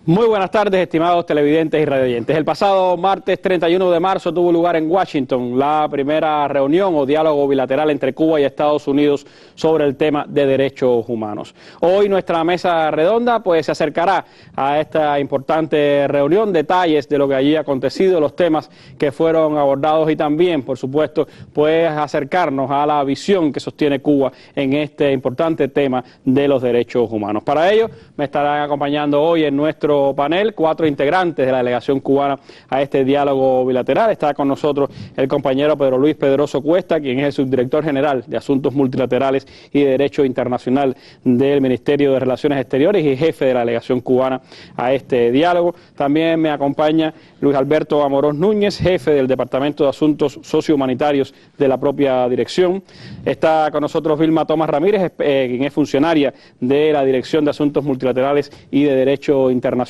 Muy buenas tardes, estimados televidentes y radioyentes. El pasado martes 31 de marzo tuvo lugar en Washington la primera reunión o diálogo bilateral entre Cuba y Estados Unidos sobre el tema de derechos humanos. Hoy nuestra mesa redonda pues se acercará a esta importante reunión, detalles de lo que allí ha acontecido, los temas que fueron abordados y también, por supuesto, pues acercarnos a la visión que sostiene Cuba en este importante tema de los derechos humanos. Para ello me estarán acompañando hoy en nuestro panel 4 integrantes de la delegación cubana a este diálogo bilateral. Está con nosotros el compañero Pedro Luis Pedroso Cuesta, quien es el subdirector general de Asuntos Multilaterales y de Derecho Internacional del Ministerio de Relaciones Exteriores y jefe de la delegación cubana a este diálogo. También me acompaña Luis Alberto Amorós Núñez, jefe del Departamento de Asuntos Sociohumanitarios de la propia dirección. Está con nosotros Vilma Tomás Ramírez, quien es funcionaria de la Dirección de Asuntos Multilaterales y de Derecho Internacional,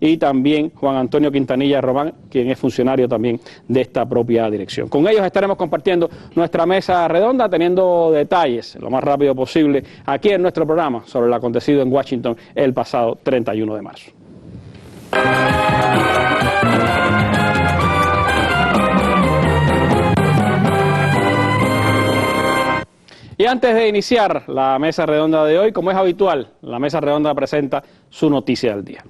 y también Juan Antonio Quintanilla Román, quien es funcionario también de esta propia dirección. Con ellos estaremos compartiendo nuestra mesa redonda, teniendo detalles lo más rápido posible aquí en nuestro programa sobre lo acontecido en Washington el pasado 31 de marzo. Y antes de iniciar la mesa redonda de hoy, como es habitual, la mesa redonda presenta su noticia del día.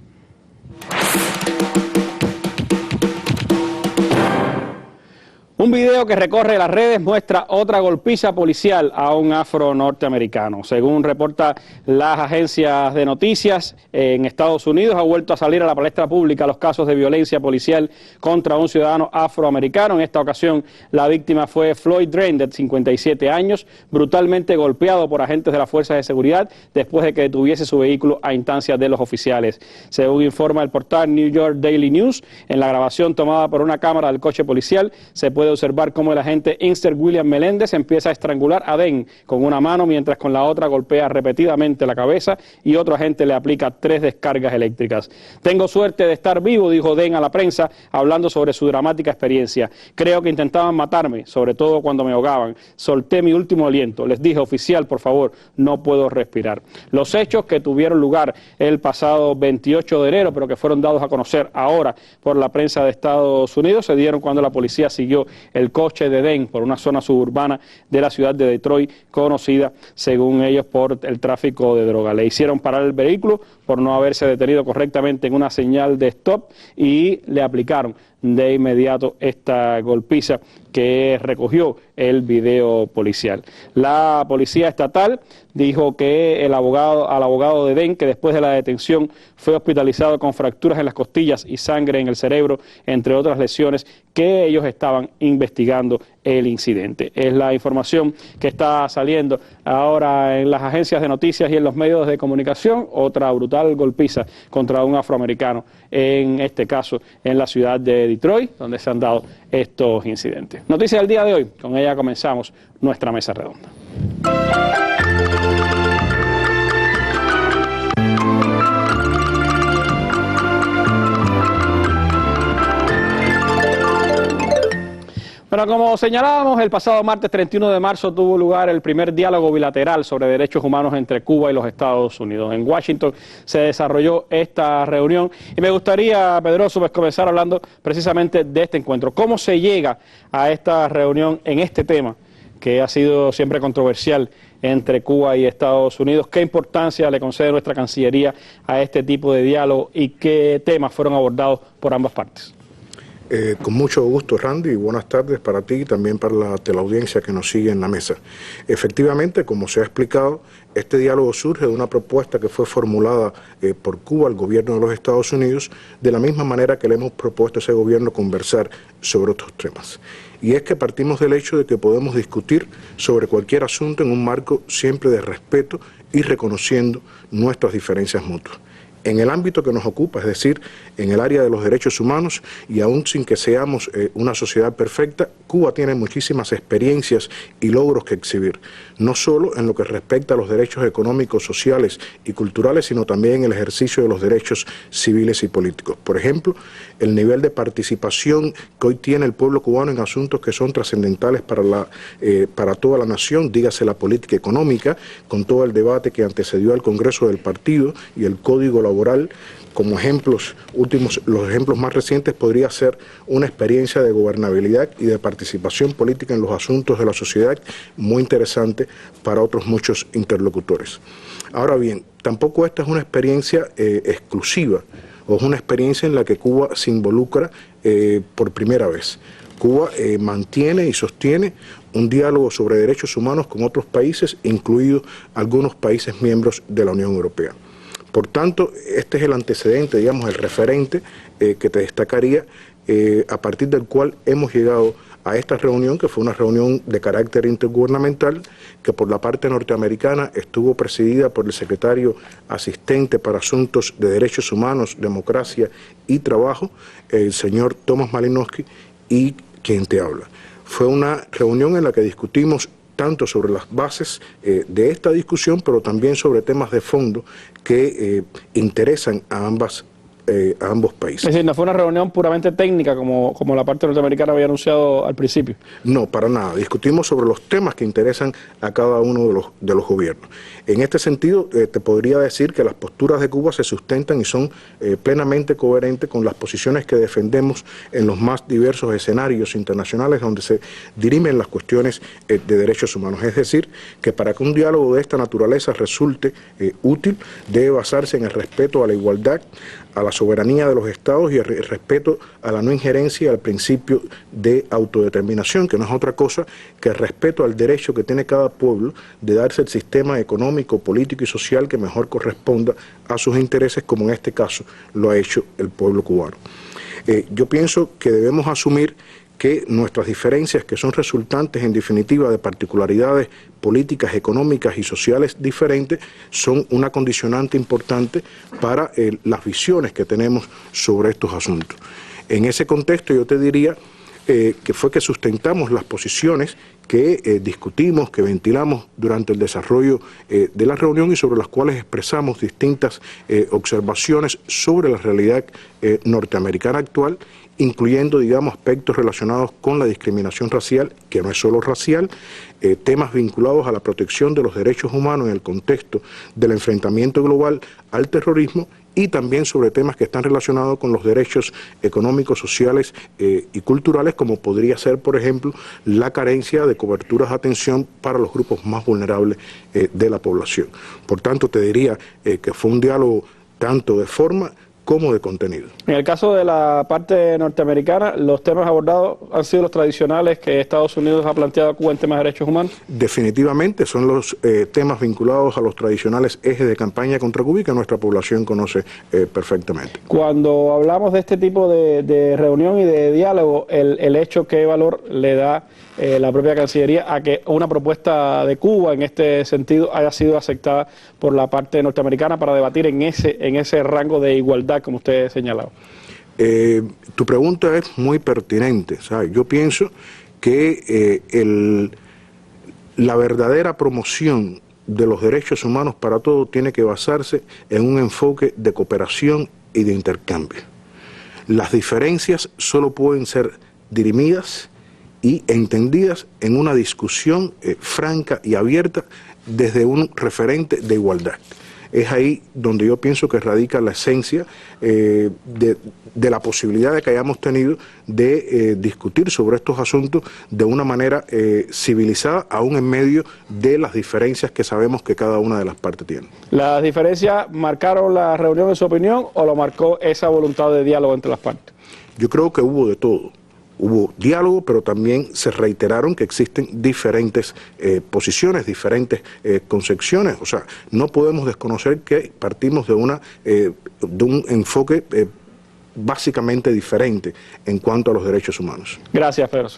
Un video que recorre las redes muestra otra golpiza policial a un afro-norteamericano. Según reporta las agencias de noticias, en Estados Unidos ha vuelto a salir a la palestra pública los casos de violencia policial contra un ciudadano afroamericano. En esta ocasión la víctima fue Floyd Drain, de 57 años, brutalmente golpeado por agentes de las fuerzas de seguridad después de que detuviese su vehículo a instancias de los oficiales. Según informa el portal New York Daily News, en la grabación tomada por una cámara del coche policial se puede observar cómo el agente Inkster William Meléndez empieza a estrangular a Den con una mano mientras con la otra golpea repetidamente la cabeza y otro agente le aplica 3 descargas eléctricas. Tengo suerte de estar vivo, dijo Den a la prensa, hablando sobre su dramática experiencia. Creo que intentaban matarme, sobre todo cuando me ahogaban. Solté mi último aliento. Les dije, oficial, por favor, no puedo respirar. Los hechos que tuvieron lugar el pasado 28 de enero, pero que fueron dados a conocer ahora por la prensa de Estados Unidos, se dieron cuando la policía siguió el coche de Den por una zona suburbana de la ciudad de Detroit, conocida, según ellos, por el tráfico de droga. Le hicieron parar el vehículo por no haberse detenido correctamente en una señal de stop y le aplicaron de inmediato esta golpiza que recogió el video policial. La policía estatal dijo que al abogado de Den, que después de la detención fue hospitalizado con fracturas en las costillas y sangre en el cerebro, entre otras lesiones, que ellos estaban investigando el incidente. Es la información que está saliendo ahora en las agencias de noticias y en los medios de comunicación. Otra brutal golpiza contra un afroamericano, en este caso en la ciudad de Detroit, donde se han dado estos incidentes. Noticia del día de hoy, con ella comenzamos nuestra mesa redonda. Bueno, como señalábamos, el pasado martes 31 de marzo tuvo lugar el primer diálogo bilateral sobre derechos humanos entre Cuba y los Estados Unidos. En Washington se desarrolló esta reunión y me gustaría, Pedroso, pues comenzar hablando precisamente de este encuentro. ¿Cómo se llega a esta reunión en este tema que ha sido siempre controversial entre Cuba y Estados Unidos? ¿Qué importancia le concede nuestra Cancillería a este tipo de diálogo y qué temas fueron abordados por ambas partes? Con mucho gusto, Randy, y buenas tardes para ti y también para la teleaudiencia que nos sigue en la mesa. Efectivamente, como se ha explicado, este diálogo surge de una propuesta que fue formulada por Cuba al gobierno de los Estados Unidos, de la misma manera que le hemos propuesto a ese gobierno conversar sobre otros temas. Y es que partimos del hecho de que podemos discutir sobre cualquier asunto en un marco siempre de respeto y reconociendo nuestras diferencias mutuas. En el ámbito que nos ocupa, es decir, en el área de los derechos humanos, y aún sin que seamos una sociedad perfecta, Cuba tiene muchísimas experiencias y logros que exhibir, no solo en lo que respecta a los derechos económicos, sociales y culturales, sino también en el ejercicio de los derechos civiles y políticos. Por ejemplo, el nivel de participación que hoy tiene el pueblo cubano en asuntos que son trascendentales para toda la nación, dígase la política económica, con todo el debate que antecedió al Congreso del Partido y el Código laboral. Como ejemplos últimos, los ejemplos más recientes podría ser una experiencia de gobernabilidad y de participación política en los asuntos de la sociedad muy interesante para otros muchos interlocutores. Ahora bien, tampoco esta es una experiencia exclusiva, o es una experiencia en la que Cuba se involucra por primera vez. Cuba mantiene y sostiene un diálogo sobre derechos humanos con otros países, incluidos algunos países miembros de la Unión Europea. Por tanto, este es el antecedente, digamos, el referente que te destacaría, a partir del cual hemos llegado a esta reunión, que fue una reunión de carácter intergubernamental, que por la parte norteamericana estuvo presidida por el secretario asistente para asuntos de derechos humanos, democracia y trabajo, el señor Thomas Malinowski, y quien te habla. Fue una reunión en la que discutimos tanto sobre las bases de esta discusión, pero también sobre temas de fondo que interesan a ambos países. Es decir, no fue una reunión puramente técnica como la parte norteamericana había anunciado al principio. No, para nada. Discutimos sobre los temas que interesan a cada uno de los gobiernos. En este sentido, te podría decir que las posturas de Cuba se sustentan y son plenamente coherentes con las posiciones que defendemos en los más diversos escenarios internacionales donde se dirimen las cuestiones de derechos humanos. Es decir, que para que un diálogo de esta naturaleza resulte útil, debe basarse en el respeto a la igualdad, a la soberanía de los estados y el respeto a la no injerencia y al principio de autodeterminación, que no es otra cosa que el respeto al derecho que tiene cada pueblo de darse el sistema económico, político y social que mejor corresponda a sus intereses, como en este caso lo ha hecho el pueblo cubano. Yo pienso que debemos asumir que nuestras diferencias, que son resultantes en definitiva de particularidades políticas, económicas y sociales diferentes, son una condicionante importante para las visiones que tenemos sobre estos asuntos. En ese contexto yo te diría que fue que sustentamos las posiciones que discutimos, que ventilamos durante el desarrollo de la reunión y sobre las cuales expresamos distintas observaciones sobre la realidad norteamericana actual, incluyendo, digamos, aspectos relacionados con la discriminación racial, que no es solo racial, temas vinculados a la protección de los derechos humanos en el contexto del enfrentamiento global al terrorismo, y también sobre temas que están relacionados con los derechos económicos, sociales y culturales, como podría ser, por ejemplo, la carencia de coberturas de atención para los grupos más vulnerables de la población. Por tanto, te diría que fue un diálogo tanto de forma como de contenido. En el caso de la parte norteamericana, los temas abordados han sido los tradicionales que Estados Unidos ha planteado a Cuba en temas de derechos humanos. Definitivamente son los temas vinculados a los tradicionales ejes de campaña contra Cuba y que nuestra población conoce perfectamente. Cuando hablamos de este tipo de reunión y de diálogo, el hecho, ¿qué valor le da la propia Cancillería a que una propuesta de Cuba en este sentido haya sido aceptada por la parte norteamericana para debatir en ese rango de igualdad, como usted señalaba? Tu pregunta es muy pertinente, ¿sabes? Yo pienso que la verdadera promoción de los derechos humanos para todos tiene que basarse en un enfoque de cooperación y de intercambio. Las diferencias solo pueden ser dirimidas y entendidas en una discusión franca y abierta desde un referente de igualdad. Es ahí donde yo pienso que radica la esencia de la posibilidad de que hayamos tenido de discutir sobre estos asuntos de una manera civilizada, aún en medio de las diferencias que sabemos que cada una de las partes tiene. ¿Las diferencias marcaron la reunión en su opinión o lo marcó esa voluntad de diálogo entre las partes? Yo creo que hubo de todo. Hubo diálogo, pero también se reiteraron que existen diferentes posiciones, diferentes concepciones. O sea, no podemos desconocer que partimos de un enfoque básicamente diferente en cuanto a los derechos humanos. Gracias, Pedro.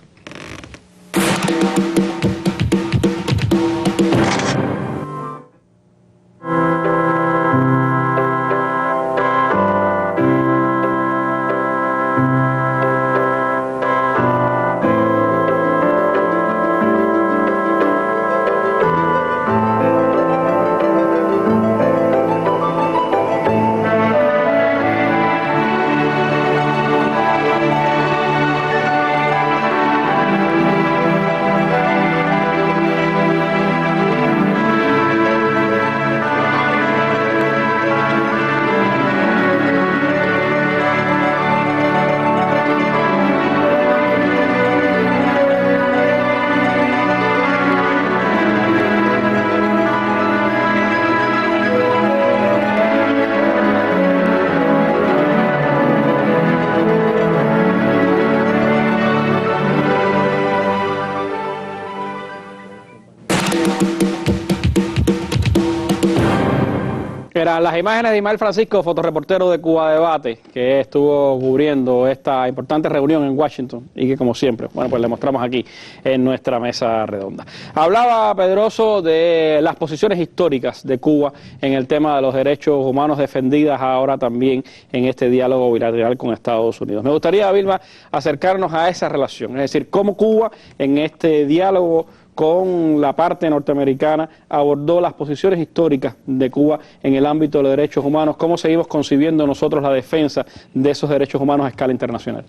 Las imágenes de Ismael Francisco, fotoreportero de Cuba Debate, que estuvo cubriendo esta importante reunión en Washington y que, como siempre, bueno, pues le mostramos aquí en nuestra mesa redonda. Hablaba Pedroso de las posiciones históricas de Cuba en el tema de los derechos humanos, defendidas ahora también en este diálogo bilateral con Estados Unidos. Me gustaría, Vilma, acercarnos a esa relación, es decir, cómo Cuba en este diálogo con la parte norteamericana abordó las posiciones históricas de Cuba en el ámbito de los derechos humanos, cómo seguimos concibiendo nosotros la defensa de esos derechos humanos a escala internacional.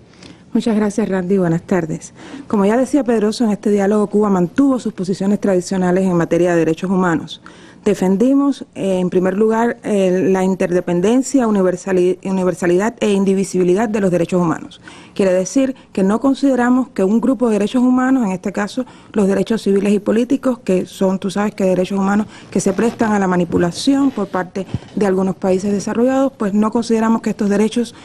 Muchas gracias, Randy. Buenas tardes. Como ya decía Pedroso, en este diálogo Cuba mantuvo sus posiciones tradicionales en materia de derechos humanos. Defendimos, en primer lugar, la interdependencia, universalidad e indivisibilidad de los derechos humanos. Quiere decir que no consideramos que un grupo de derechos humanos, en este caso los derechos civiles y políticos, que son, tú sabes, que derechos humanos que se prestan a la manipulación por parte de algunos países desarrollados, pues no consideramos que estos derechos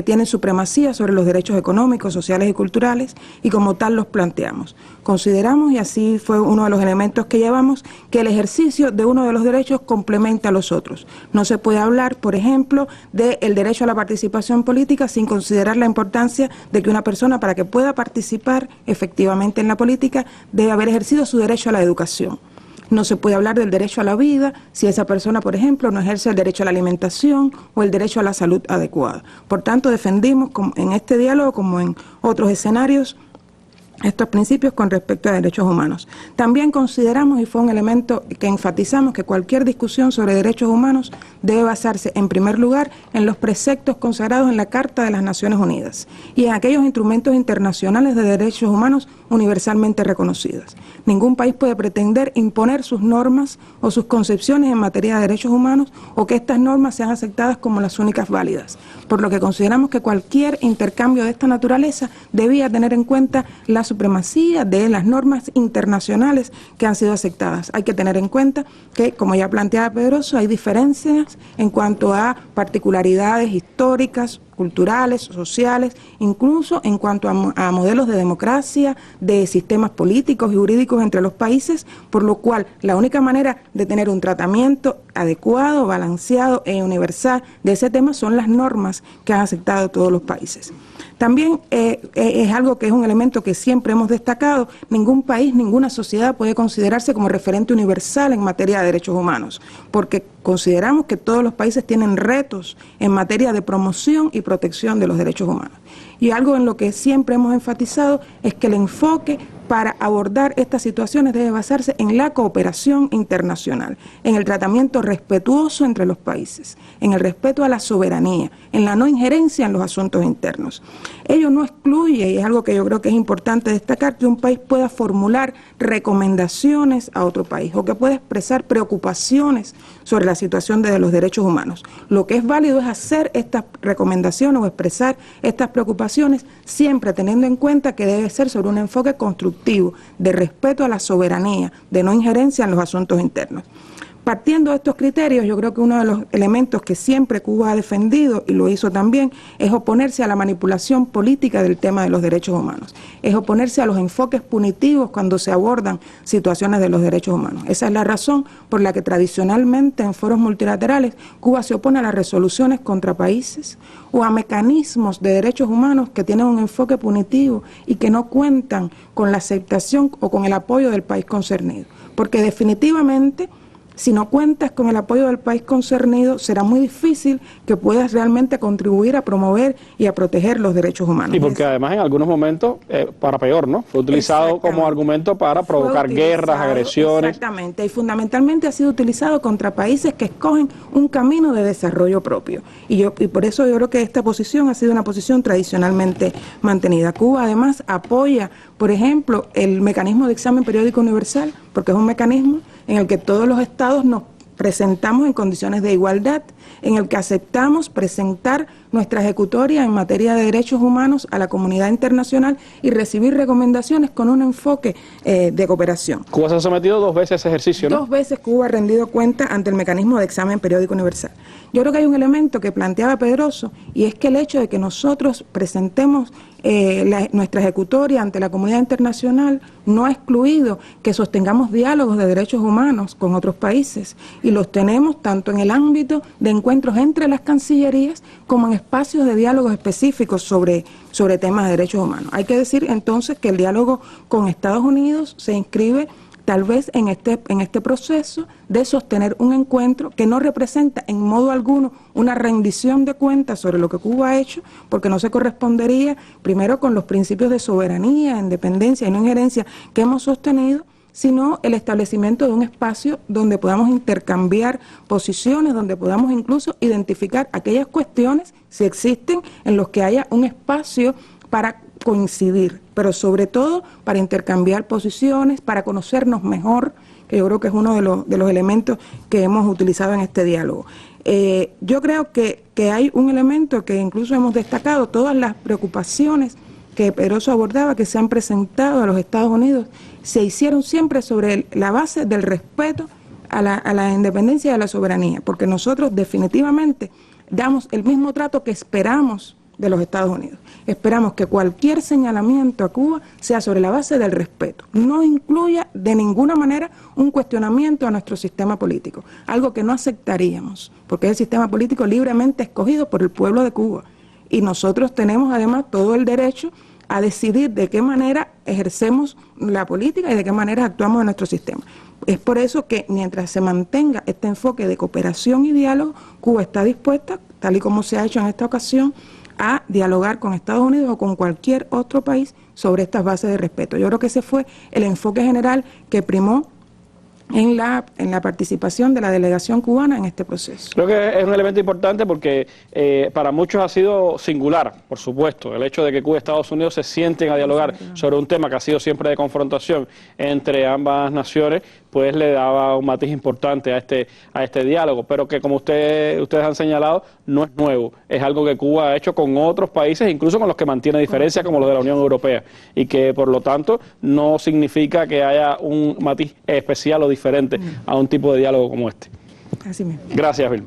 tienen supremacía sobre los derechos económicos, sociales y culturales, y como tal los planteamos. Consideramos, y así fue uno de los elementos que llevamos, que el ejercicio de uno de los derechos complementa a los otros. No se puede hablar, por ejemplo, del derecho a la participación política sin considerar la importancia de que una persona, para que pueda participar efectivamente en la política, debe haber ejercido su derecho a la educación. No se puede hablar del derecho a la vida si esa persona, por ejemplo, no ejerce el derecho a la alimentación o el derecho a la salud adecuada. Por tanto, defendimos en este diálogo, como en otros escenarios, estos principios con respecto a derechos humanos. También consideramos, y fue un elemento que enfatizamos, que cualquier discusión sobre derechos humanos debe basarse, en primer lugar, en los preceptos consagrados en la Carta de las Naciones Unidas y en aquellos instrumentos internacionales de derechos humanos universalmente reconocidos. Ningún país puede pretender imponer sus normas o sus concepciones en materia de derechos humanos o que estas normas sean aceptadas como las únicas válidas, por lo que consideramos que cualquier intercambio de esta naturaleza debía tener en cuenta la supremacía de las normas internacionales que han sido aceptadas. Hay que tener en cuenta que, como ya planteaba Pedroso, hay diferencias en cuanto a particularidades históricas, culturales, sociales, incluso en cuanto a modelos de democracia, de sistemas políticos y jurídicos entre los países, por lo cual la única manera de tener un tratamiento adecuado, balanceado e universal de ese tema son las normas que han aceptado todos los países. También es algo que es un elemento que siempre hemos destacado: ningún país, ninguna sociedad puede considerarse como referente universal en materia de derechos humanos, porque consideramos que todos los países tienen retos en materia de promoción y protección de los derechos humanos. Y algo en lo que siempre hemos enfatizado es que el enfoque para abordar estas situaciones debe basarse en la cooperación internacional, en el tratamiento respetuoso entre los países, en el respeto a la soberanía, en la no injerencia en los asuntos internos. Ello no excluye, y es algo que yo creo que es importante destacar, que un país pueda formular recomendaciones a otro país o que pueda expresar preocupaciones sobre la situación de los derechos humanos. Lo que es válido es hacer estas recomendaciones o expresar estas preocupaciones siempre teniendo en cuenta que debe ser sobre un enfoque constructivo, de respeto a la soberanía, de no injerencia en los asuntos internos. Partiendo de estos criterios, yo creo que uno de los elementos que siempre Cuba ha defendido, y lo hizo también, es oponerse a la manipulación política del tema de los derechos humanos, es oponerse a los enfoques punitivos cuando se abordan situaciones de los derechos humanos. Esa es la razón por la que tradicionalmente en foros multilaterales Cuba se opone a las resoluciones contra países o a mecanismos de derechos humanos que tienen un enfoque punitivo y que no cuentan con la aceptación o con el apoyo del país concernido, porque definitivamente, si no cuentas con el apoyo del país concernido, será muy difícil que puedas realmente contribuir a promover y a proteger los derechos humanos. Y porque además en algunos momentos, para peor, ¿no? Fue utilizado como argumento para provocar guerras, agresiones. Exactamente, y fundamentalmente ha sido utilizado contra países que escogen un camino de desarrollo propio. Y por eso yo creo que esta posición ha sido una posición tradicionalmente mantenida. Cuba además apoya, por ejemplo, el mecanismo de examen periódico universal, porque es un mecanismo en el que todos los estados nos presentamos en condiciones de igualdad, en el que aceptamos presentar nuestra ejecutoria en materia de derechos humanos a la comunidad internacional y recibir recomendaciones con un enfoque de cooperación. Cuba se ha sometido 2 veces a ese ejercicio, ¿no? 2 veces Cuba ha rendido cuenta ante el mecanismo de examen periódico universal. Yo creo que hay un elemento que planteaba Pedroso, y es que el hecho de que nosotros presentemos nuestra ejecutoria ante la comunidad internacional no ha excluido que sostengamos diálogos de derechos humanos con otros países, y los tenemos tanto en el ámbito de encuentros entre las cancillerías como en espacios de diálogos específicos sobre temas de derechos humanos. Hay que decir entonces que el diálogo con Estados Unidos se inscribe tal vez en este proceso de sostener un encuentro que no representa en modo alguno una rendición de cuentas sobre lo que Cuba ha hecho, porque no se correspondería primero con los principios de soberanía, independencia y no injerencia que hemos sostenido, sino el establecimiento de un espacio donde podamos intercambiar posiciones, donde podamos incluso identificar aquellas cuestiones, si existen, en los que haya un espacio para coincidir, pero sobre todo para intercambiar posiciones, para conocernos mejor, que yo creo que es uno de los elementos que hemos utilizado en este diálogo. Yo creo que hay un elemento que incluso hemos destacado, todas las preocupaciones que Pedroso abordaba, que se han presentado a los Estados Unidos, se hicieron siempre sobre la base del respeto a la independencia y a la soberanía, porque nosotros definitivamente damos el mismo trato que esperamos de los Estados Unidos. Esperamos que cualquier señalamiento a Cuba sea sobre la base del respeto, no incluya de ninguna manera un cuestionamiento a nuestro sistema político, algo que no aceptaríamos, porque es el sistema político libremente escogido por el pueblo de Cuba, y nosotros tenemos además todo el derecho a decidir de qué manera ejercemos la política y de qué manera actuamos en nuestro sistema. Es por eso que mientras se mantenga este enfoque de cooperación y diálogo, Cuba está dispuesta, tal y como se ha hecho en esta ocasión, a dialogar con Estados Unidos o con cualquier otro país sobre estas bases de respeto. Yo creo que ese fue el enfoque general que primó en la participación de la delegación cubana en este proceso. Creo que es un elemento importante porque para muchos ha sido singular, por supuesto, el hecho de que Cuba y Estados Unidos se sienten a dialogar sobre un tema que ha sido siempre de confrontación entre ambas naciones, pues le daba un matiz importante a este diálogo, pero que como ustedes han señalado, no es nuevo, es algo que Cuba ha hecho con otros países, incluso con los que mantiene diferencias como los de la Unión Europea, y que por lo tanto no significa que haya un matiz especial o diferente a un tipo de diálogo como este. Así mismo. Gracias, Vilma.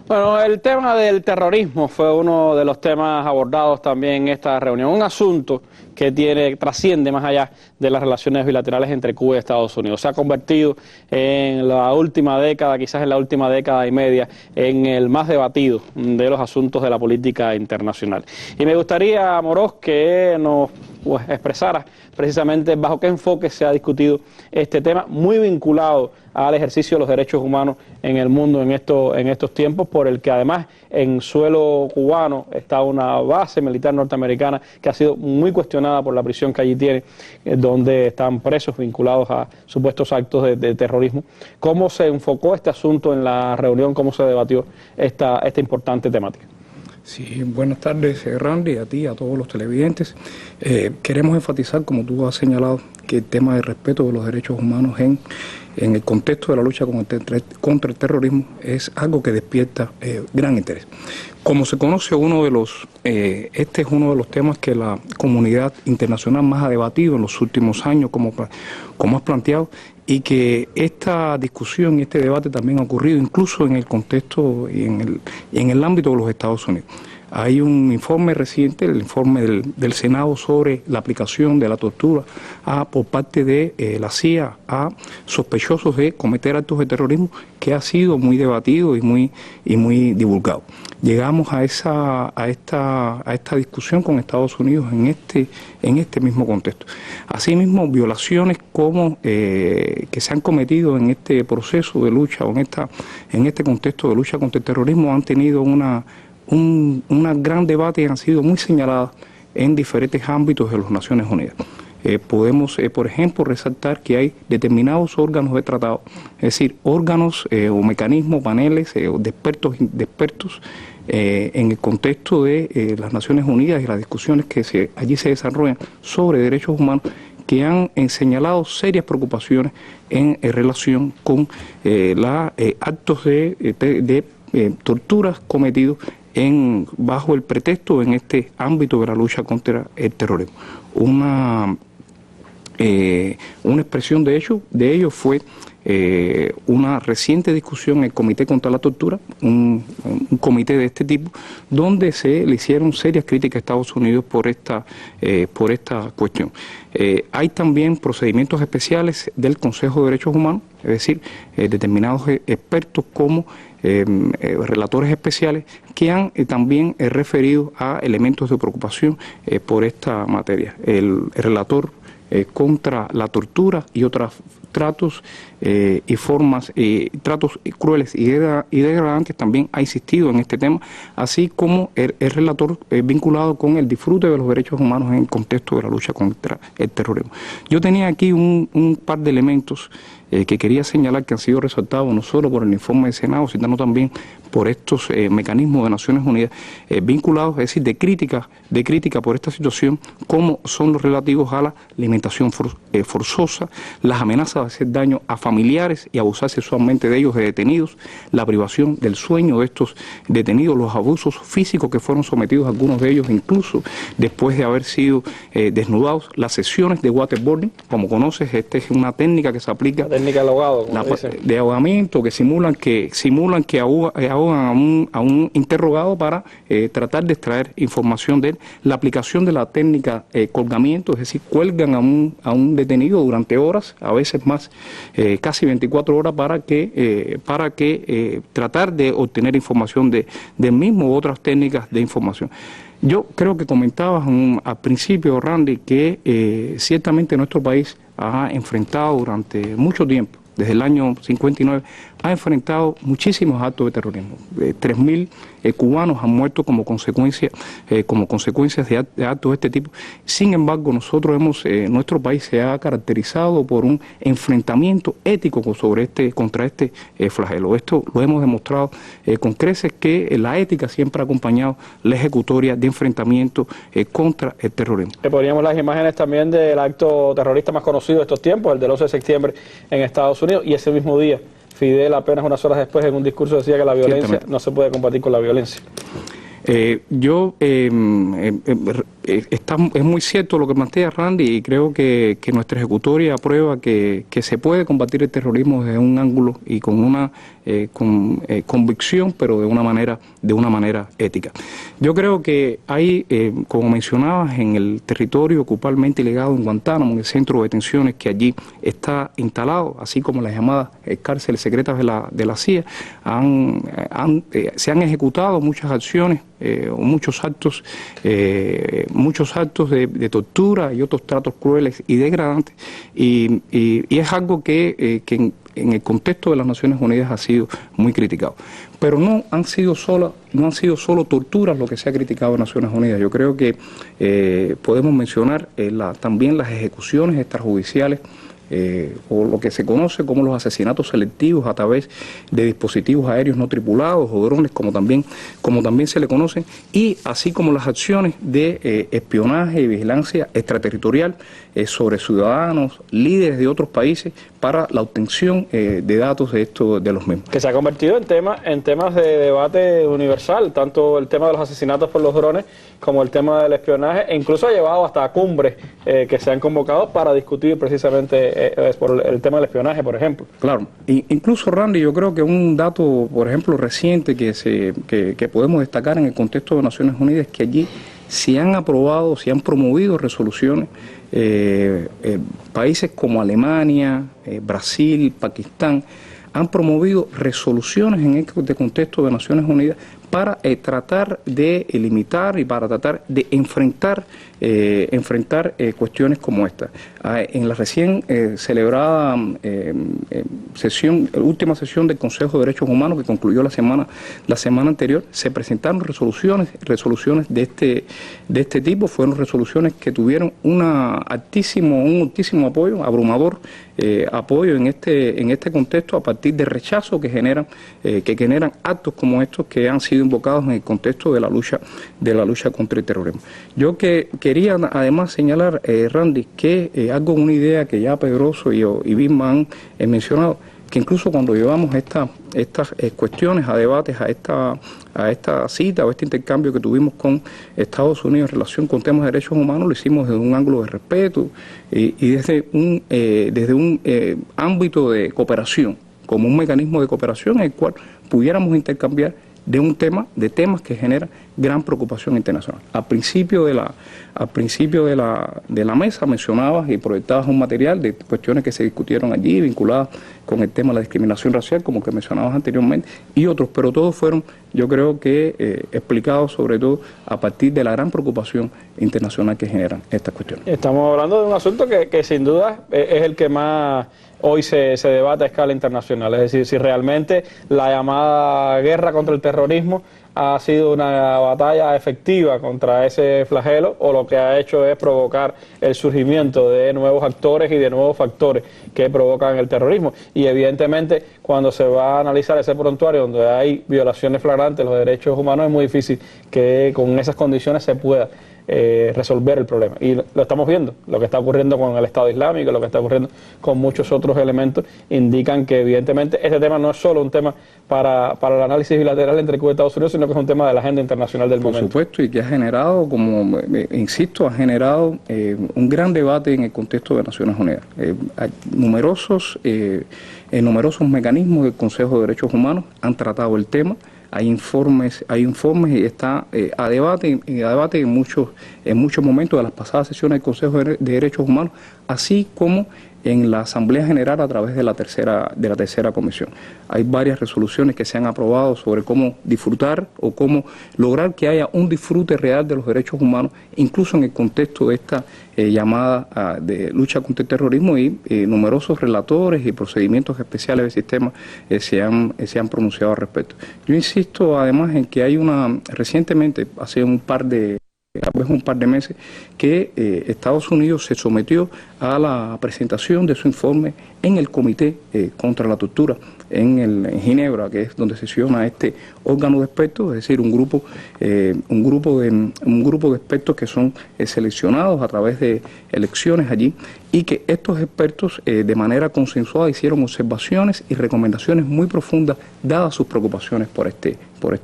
Bueno, el tema del terrorismo fue uno de los temas abordados también en esta reunión, un asunto que trasciende más allá de las relaciones bilaterales entre Cuba y Estados Unidos. Se ha convertido en la última década, quizás en la última década y media, en el más debatido de los asuntos de la política internacional. Y me gustaría, Amorós, que nos expresara precisamente bajo qué enfoque se ha discutido este tema, muy vinculado al ejercicio de los derechos humanos en el mundo en estos tiempos, por el que además en suelo cubano está una base militar norteamericana que ha sido muy cuestionada por la prisión que allí tiene, donde están presos vinculados a supuestos actos de terrorismo. ¿Cómo se enfocó este asunto en la reunión? ¿Cómo se debatió esta importante temática? Sí, buenas tardes, Randy, a ti, a todos los televidentes. Queremos enfatizar, como tú has señalado, que el tema del respeto de los derechos humanos en el contexto de la lucha contra el terrorismo es algo que despierta gran interés. Como se conoce, este es uno de los temas que la comunidad internacional más ha debatido en los últimos años, como has planteado, y que esta discusión y este debate también ha ocurrido incluso en el contexto y en el ámbito de los Estados Unidos. Hay un informe reciente, el informe del Senado sobre la aplicación de la tortura por parte de la CIA a sospechosos de cometer actos de terrorismo, que ha sido muy debatido y muy divulgado. Llegamos a esta discusión con Estados Unidos en este mismo contexto. Asimismo, violaciones como que se han cometido en este proceso de lucha o en este contexto de lucha contra el terrorismo han tenido un gran debate y han sido muy señaladas en diferentes ámbitos de las Naciones Unidas. Podemos, por ejemplo, resaltar que hay determinados órganos de tratado, es decir, órganos o mecanismos, paneles de expertos en el contexto de las Naciones Unidas y las discusiones que allí se desarrollan sobre derechos humanos, que han señalado serias preocupaciones en relación con los actos de torturas cometidos bajo el pretexto en este ámbito de la lucha contra el terrorismo. Una expresión de ello fue una reciente discusión en el Comité contra la Tortura, un comité de este tipo, donde se le hicieron serias críticas a Estados Unidos por esta cuestión. Hay también procedimientos especiales del Consejo de Derechos Humanos, es decir, determinados expertos como relatores especiales que han también referido a elementos de preocupación por esta materia. El relator contra la tortura y otros tratos y formas, tratos crueles y degradantes también ha insistido en este tema, así como el relator vinculado con el disfrute de los derechos humanos en el contexto de la lucha contra el terrorismo. Yo tenía aquí un par de elementos que quería señalar que han sido resaltados no solo por el informe del Senado, sino también por estos mecanismos de Naciones Unidas vinculados, es decir, de crítica por esta situación, como son los relativos a la alimentación forzosa, las amenazas de hacer daño a familiares y abusar sexualmente de ellos, de detenidos, la privación del sueño de estos detenidos, los abusos físicos que fueron sometidos algunos de ellos, incluso después de haber sido desnudados, las sesiones de waterboarding, como conoces, esta es una técnica que se aplica, técnica de ahogado, de ahogamiento, que simulan que ahogan a un interrogado para tratar de extraer información de él, la aplicación de la técnica colgamiento, es decir, cuelgan a un detenido durante horas, a veces más, casi 24 horas para que tratar de obtener información del mismo u otras técnicas de información. Yo creo que comentabas al principio, Randy, que ciertamente nuestro país ha enfrentado durante mucho tiempo, desde el año 59, ha enfrentado muchísimos actos de terrorismo. 3.000 cubanos han muerto como consecuencias de actos de este tipo. Sin embargo, nuestro país se ha caracterizado por un enfrentamiento ético contra este flagelo. Esto lo hemos demostrado con creces, que la ética siempre ha acompañado la ejecutoria de enfrentamiento contra el terrorismo. Poníamos las imágenes también del acto terrorista más conocido de estos tiempos, el del 11 de septiembre en Estados Unidos, y ese mismo día Fidel, apenas unas horas después, en un discurso decía que la violencia no se puede combatir con la violencia. Es muy cierto lo que plantea Randy, y creo que nuestra ejecutoria prueba que se puede combatir el terrorismo desde un ángulo y con una convicción, pero de una manera ética. Yo creo que hay, como mencionabas, en el territorio ocupadamente ilegal en Guantánamo, en el centro de detenciones que allí está instalado, así como las llamadas cárceles secretas de la CIA, se han ejecutado muchas acciones, muchos actos de tortura y otros tratos crueles y degradantes, y es algo que en el contexto de las Naciones Unidas ha sido muy criticado. Pero no han sido solo torturas lo que se ha criticado en Naciones Unidas. Yo creo que podemos mencionar también las ejecuciones extrajudiciales, o lo que se conoce como los asesinatos selectivos a través de dispositivos aéreos no tripulados o drones, como también se le conocen, y así como las acciones de espionaje y vigilancia extraterritorial sobre ciudadanos, líderes de otros países, para la obtención de datos de los mismos. Que se ha convertido en temas de debate universal, tanto el tema de los asesinatos por los drones como el tema del espionaje, e incluso ha llevado hasta cumbres que se han convocado para discutir precisamente por el tema del espionaje, por ejemplo. Claro, incluso Randy, yo creo que un dato, por ejemplo, reciente que podemos destacar en el contexto de Naciones Unidas es que allí se han aprobado, se han promovido resoluciones, países como Alemania, Brasil, Pakistán, han promovido resoluciones en este contexto de Naciones Unidas para tratar de limitar y para tratar de enfrentar cuestiones como esta. En la recién celebrada última sesión del Consejo de Derechos Humanos, que concluyó la semana anterior, se presentaron resoluciones de este tipo. Fueron resoluciones que tuvieron un altísimo apoyo, abrumador apoyo en este contexto, a partir de rechazo que generan actos como estos que han sido invocados en el contexto de la lucha contra el terrorismo. Yo quería además señalar, Randy, que una idea que ya Pedroso y Bisma han mencionado, que incluso cuando llevamos estas cuestiones a debates, a esta cita o este intercambio que tuvimos con Estados Unidos en relación con temas de derechos humanos, lo hicimos desde un ángulo de respeto y desde un ámbito de cooperación, como un mecanismo de cooperación en el cual pudiéramos intercambiar de temas que generan gran preocupación internacional. Al principio de la mesa mencionabas y proyectabas un material de cuestiones que se discutieron allí vinculadas con el tema de la discriminación racial, como que mencionabas anteriormente, y otros, pero todos fueron, yo creo que explicados sobre todo a partir de la gran preocupación internacional que generan estas cuestiones. Estamos hablando de un asunto que sin duda es el que más hoy se debate a escala internacional, es decir, si realmente la llamada guerra contra el terrorismo ha sido una batalla efectiva contra ese flagelo, o lo que ha hecho es provocar el surgimiento de nuevos actores y de nuevos factores que provocan el terrorismo. Y evidentemente, cuando se va a analizar ese prontuario donde hay violaciones flagrantes de los derechos humanos, es muy difícil que con esas condiciones se pueda resolver el problema. Y lo estamos viendo, lo que está ocurriendo con el Estado Islámico, lo que está ocurriendo con muchos otros elementos, indican que evidentemente este tema no es solo un tema para el análisis bilateral entre Cuba y Estados Unidos, sino que es un tema de la agenda internacional del momento. Por supuesto, y que ha generado, como insisto, un gran debate en el contexto de Naciones Unidas. Hay numerosos mecanismos del Consejo de Derechos Humanos han tratado el tema. Hay informes y está a debate en muchos momentos de las pasadas sesiones del Consejo de Derechos Humanos, así como en la Asamblea General a través de la tercera comisión. Hay varias resoluciones que se han aprobado sobre cómo disfrutar o cómo lograr que haya un disfrute real de los derechos humanos, incluso en el contexto de esta llamada de lucha contra el terrorismo, y numerosos relatores y procedimientos especiales del sistema se han pronunciado al respecto. Yo insisto además en que hay recientemente, hace tal vez un par de meses, que Estados Unidos se sometió a la presentación de su informe en el Comité contra la Tortura en Ginebra, que es donde sesiona este órgano de expertos, es decir, un grupo de expertos que son seleccionados a través de elecciones allí, y que estos expertos de manera consensuada hicieron observaciones y recomendaciones muy profundas dadas sus preocupaciones por este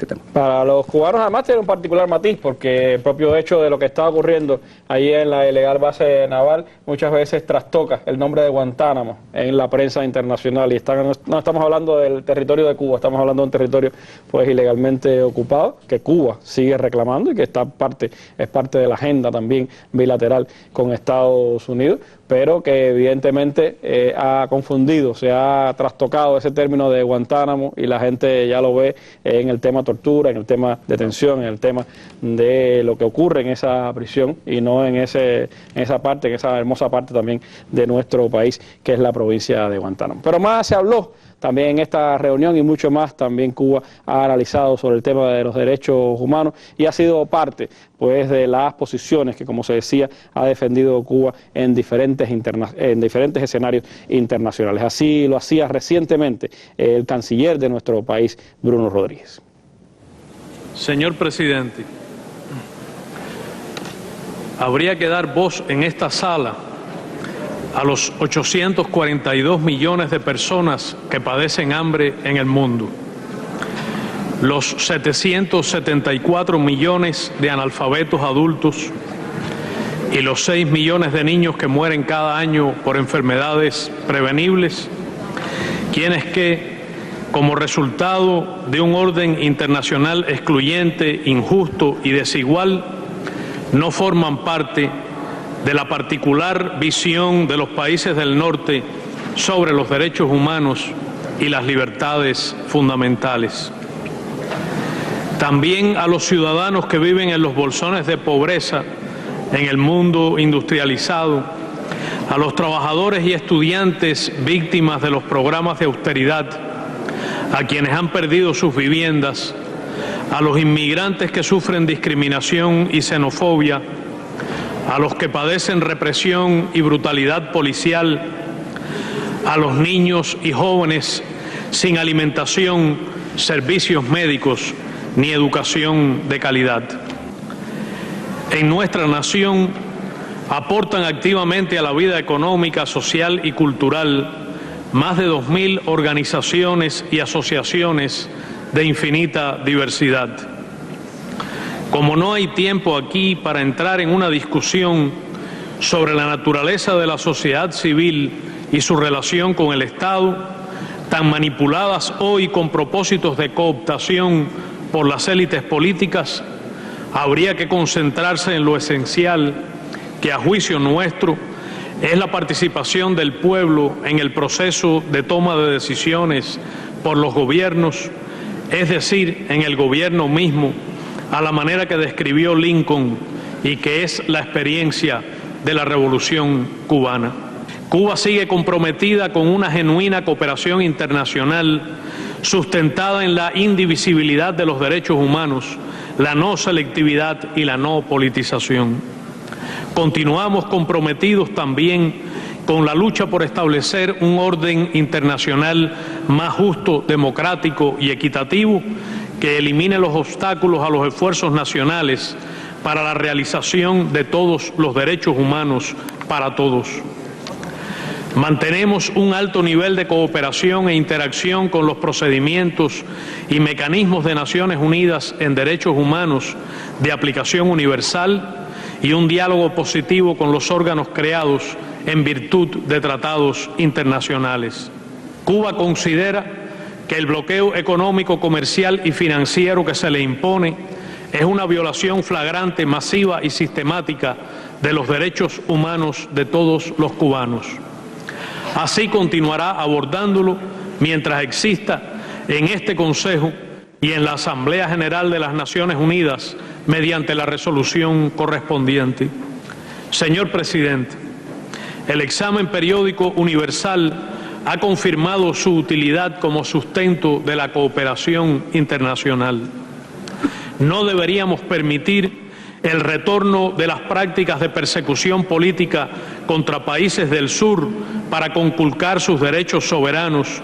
tema. Para los cubanos además tiene un particular matiz, porque el propio hecho de lo que está ocurriendo allí en la ilegal base naval muchas veces trastoca el nombre de Guantánamo en la prensa internacional, y no estamos hablando del territorio de Cuba, estamos hablando de un territorio pues ilegalmente ocupado, que Cuba sigue reclamando y que es parte de la agenda también bilateral con Estados Unidos, pero que evidentemente ha confundido, se ha trastocado ese término de Guantánamo, y la gente ya lo ve en el tema tortura, en el tema detención, en el tema de lo que ocurre en esa prisión, y no en esa hermosa parte también de nuestro país, que es la provincia de Guantánamo. Pero más se habló también en esta reunión, y mucho más también Cuba ha analizado sobre el tema de los derechos humanos, y ha sido parte pues de las posiciones que, como se decía, ha defendido Cuba en diferentes escenarios internacionales. Así lo hacía recientemente el canciller de nuestro país, Bruno Rodríguez. Señor presidente, habría que dar voz en esta sala a los 842 millones de personas que padecen hambre en el mundo. los 774 millones de analfabetos adultos y los 6 millones de niños que mueren cada año por enfermedades prevenibles, quienes que, como resultado de un orden internacional excluyente, injusto y desigual, no forman parte de la particular visión de los países del norte sobre los derechos humanos y las libertades fundamentales. También a los ciudadanos que viven en los bolsones de pobreza en el mundo industrializado, a los trabajadores y estudiantes víctimas de los programas de austeridad, a quienes han perdido sus viviendas, a los inmigrantes que sufren discriminación y xenofobia, a los que padecen represión y brutalidad policial, a los niños y jóvenes sin alimentación, servicios médicos ni educación de calidad. En nuestra nación aportan activamente a la vida económica, social y cultural más de 2.000 organizaciones y asociaciones de infinita diversidad. Como no hay tiempo aquí para entrar en una discusión sobre la naturaleza de la sociedad civil y su relación con el Estado, tan manipuladas hoy con propósitos de cooptación por las élites políticas, habría que concentrarse en lo esencial, que a juicio nuestro es la participación del pueblo en el proceso de toma de decisiones por los gobiernos, es decir, en el gobierno mismo, a la manera que describió Lincoln y que es la experiencia de la Revolución cubana. Cuba sigue comprometida con una genuina cooperación internacional sustentada en la indivisibilidad de los derechos humanos, la no selectividad y la no politización. Continuamos comprometidos también con la lucha por establecer un orden internacional más justo, democrático y equitativo que elimine los obstáculos a los esfuerzos nacionales para la realización de todos los derechos humanos para todos. Mantenemos un alto nivel de cooperación e interacción con los procedimientos y mecanismos de Naciones Unidas en derechos humanos de aplicación universal y un diálogo positivo con los órganos creados en virtud de tratados internacionales. Cuba considera que el bloqueo económico, comercial y financiero que se le impone es una violación flagrante, masiva y sistemática de los derechos humanos de todos los cubanos. Así continuará abordándolo mientras exista en este Consejo y en la Asamblea General de las Naciones Unidas mediante la resolución correspondiente. Señor Presidente, el examen periódico universal ha confirmado su utilidad como sustento de la cooperación internacional. No deberíamos permitir el retorno de las prácticas de persecución política contra países del sur para conculcar sus derechos soberanos,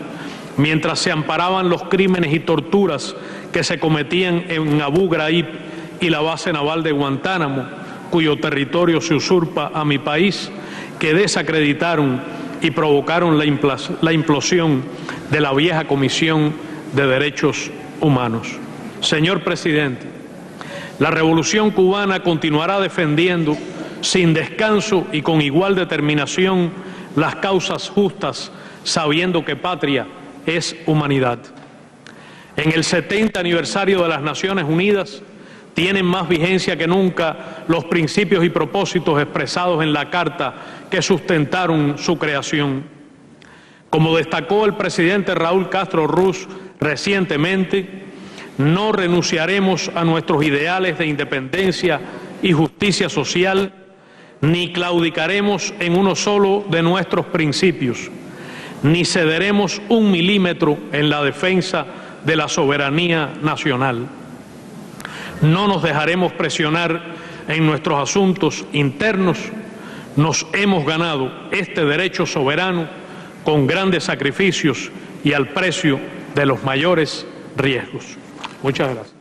mientras se amparaban los crímenes y torturas que se cometían en Abu Ghraib y la base naval de Guantánamo, cuyo territorio se usurpa a mi país, que desacreditaron y provocaron la implosión de la vieja Comisión de Derechos Humanos. Señor Presidente, la Revolución cubana continuará defendiendo sin descanso y con igual determinación las causas justas, sabiendo que patria es humanidad. En el 70 aniversario de las Naciones Unidas tienen más vigencia que nunca los principios y propósitos expresados en la Carta que sustentaron su creación. Como destacó el presidente Raúl Castro Ruz recientemente, no renunciaremos a nuestros ideales de independencia y justicia social, ni claudicaremos en uno solo de nuestros principios, ni cederemos un milímetro en la defensa de la soberanía nacional. No nos dejaremos presionar en nuestros asuntos internos. Nos hemos ganado este derecho soberano con grandes sacrificios y al precio de los mayores riesgos. Muchas gracias.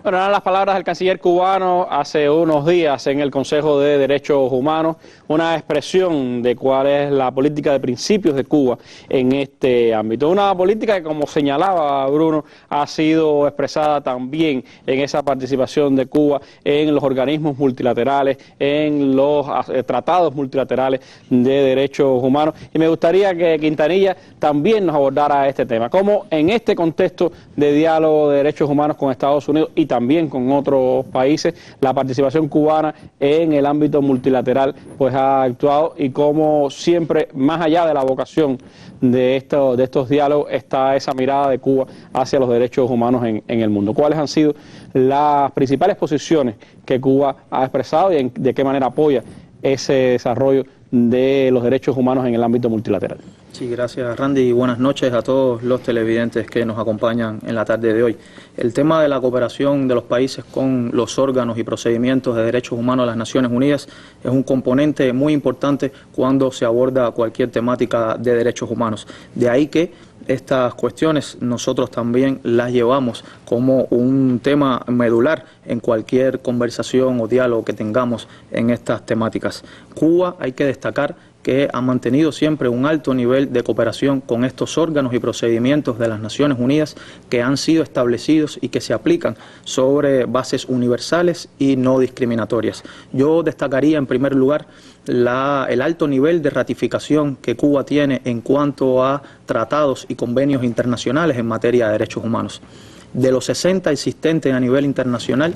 Bueno, eran las palabras del canciller cubano hace unos días en el Consejo de Derechos Humanos, una expresión de cuál es la política de principios de Cuba en este ámbito. Una política que, como señalaba Bruno, ha sido expresada también en esa participación de Cuba en los organismos multilaterales, en los tratados multilaterales de derechos humanos. Y me gustaría que Quintanilla también nos abordara este tema, cómo en este contexto de diálogo de derechos humanos con Estados Unidos y también con otros países, la participación cubana en el ámbito multilateral pues ha actuado, y cómo siempre, más allá de la vocación de estos diálogos, está esa mirada de Cuba hacia los derechos humanos en el mundo. ¿Cuáles han sido las principales posiciones que Cuba ha expresado y de qué manera apoya ese desarrollo de los derechos humanos en el ámbito multilateral? Sí, gracias Randy, y buenas noches a todos los televidentes que nos acompañan en la tarde de hoy. El tema de la cooperación de los países con los órganos y procedimientos de derechos humanos de las Naciones Unidas es un componente muy importante cuando se aborda cualquier temática de derechos humanos. De ahí que estas cuestiones nosotros también las llevamos como un tema medular en cualquier conversación o diálogo que tengamos en estas temáticas. Cuba, hay que destacar que ha mantenido siempre un alto nivel de cooperación con estos órganos y procedimientos de las Naciones Unidas que han sido establecidos y que se aplican sobre bases universales y no discriminatorias. Yo destacaría en primer lugar el alto nivel de ratificación que Cuba tiene en cuanto a tratados y convenios internacionales en materia de derechos humanos. De los 60 existentes a nivel internacional,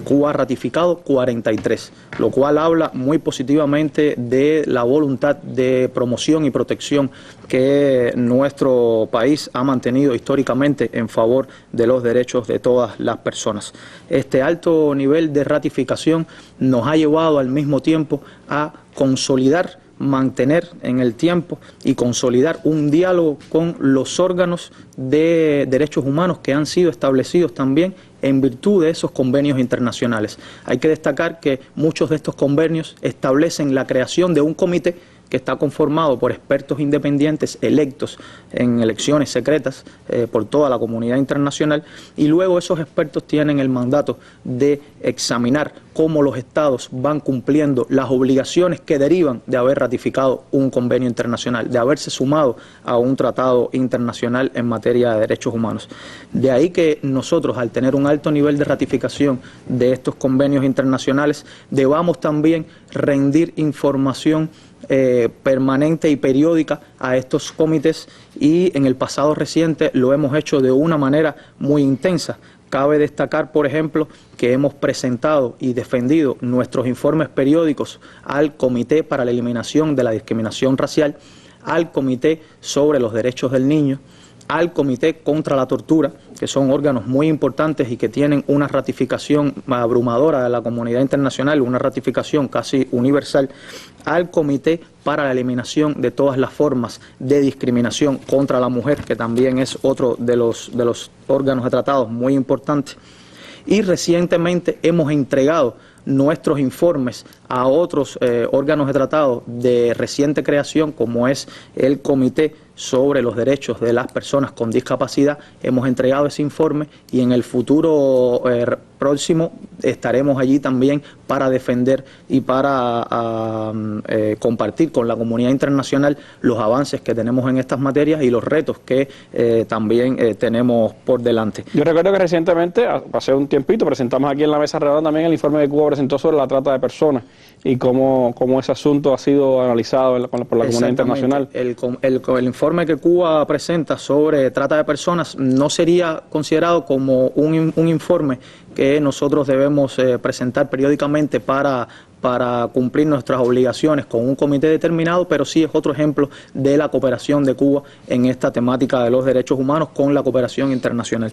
Cuba ha ratificado 43, lo cual habla muy positivamente de la voluntad de promoción y protección que nuestro país ha mantenido históricamente en favor de los derechos de todas las personas. Este alto nivel de ratificación nos ha llevado al mismo tiempo a consolidar, mantener en el tiempo y consolidar un diálogo con los órganos de derechos humanos que han sido establecidos también en virtud de esos convenios internacionales. Hay que destacar que muchos de estos convenios establecen la creación de un comité que está conformado por expertos independientes electos en elecciones secretas por toda la comunidad internacional, y luego esos expertos tienen el mandato de examinar cómo los estados van cumpliendo las obligaciones que derivan de haber ratificado un convenio internacional, de haberse sumado a un tratado internacional en materia de derechos humanos. De ahí que nosotros, al tener un alto nivel de ratificación de estos convenios internacionales, debamos también rendir información permanente y periódica a estos comités, y en el pasado reciente lo hemos hecho de una manera muy intensa. Cabe destacar, por ejemplo, que hemos presentado y defendido nuestros informes periódicos al Comité para la Eliminación de la Discriminación Racial, al Comité sobre los Derechos del Niño, al Comité contra la Tortura, que son órganos muy importantes y que tienen una ratificación abrumadora de la comunidad internacional, una ratificación casi universal, al Comité para la Eliminación de todas las formas de discriminación contra la mujer, que también es otro de los órganos de tratados muy importantes. Y recientemente hemos entregado nuestros informes a otros órganos de tratado de reciente creación, como es el Comité sobre los Derechos de las Personas con Discapacidad. Hemos entregado ese informe y en el futuro próximo estaremos allí también para defender y para compartir con la comunidad internacional los avances que tenemos en estas materias y los retos que también tenemos por delante. Yo recuerdo que recientemente, hace un tiempito, presentamos aquí en la mesa redonda también el informe que Cuba presentó sobre la trata de personas y cómo ese asunto ha sido analizado por la comunidad internacional. El informe que Cuba presenta sobre trata de personas no sería considerado como un informe que nosotros debemos presentar periódicamente para cumplir nuestras obligaciones con un comité determinado, pero sí es otro ejemplo de la cooperación de Cuba en esta temática de los derechos humanos con la cooperación internacional,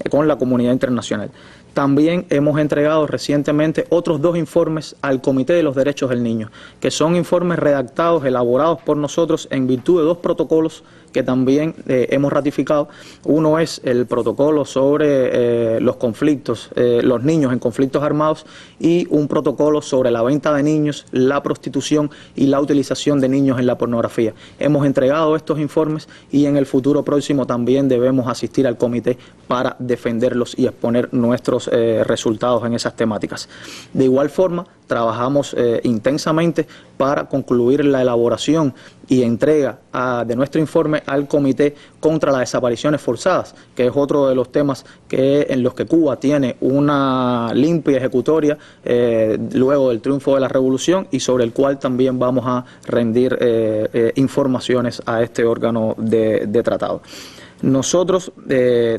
con la comunidad internacional. También hemos entregado recientemente otros 2 informes al Comité de los Derechos del Niño, que son informes redactados, elaborados por nosotros en virtud de 2 protocolos que también hemos ratificado. Uno es el protocolo sobre los conflictos, los niños en conflictos armados, y un protocolo sobre la venta de niños, la prostitución y la utilización de niños en la pornografía. Hemos entregado estos informes y en el futuro próximo también debemos asistir al comité para defenderlos y exponer nuestros resultados en esas temáticas. De igual forma, trabajamos intensamente para concluir la elaboración y entrega de nuestro informe al Comité contra las Desapariciones Forzadas, que es otro de los temas en los que Cuba tiene una limpia ejecutoria luego del triunfo de la revolución y sobre el cual también vamos a rendir informaciones a este órgano de tratado. Nosotros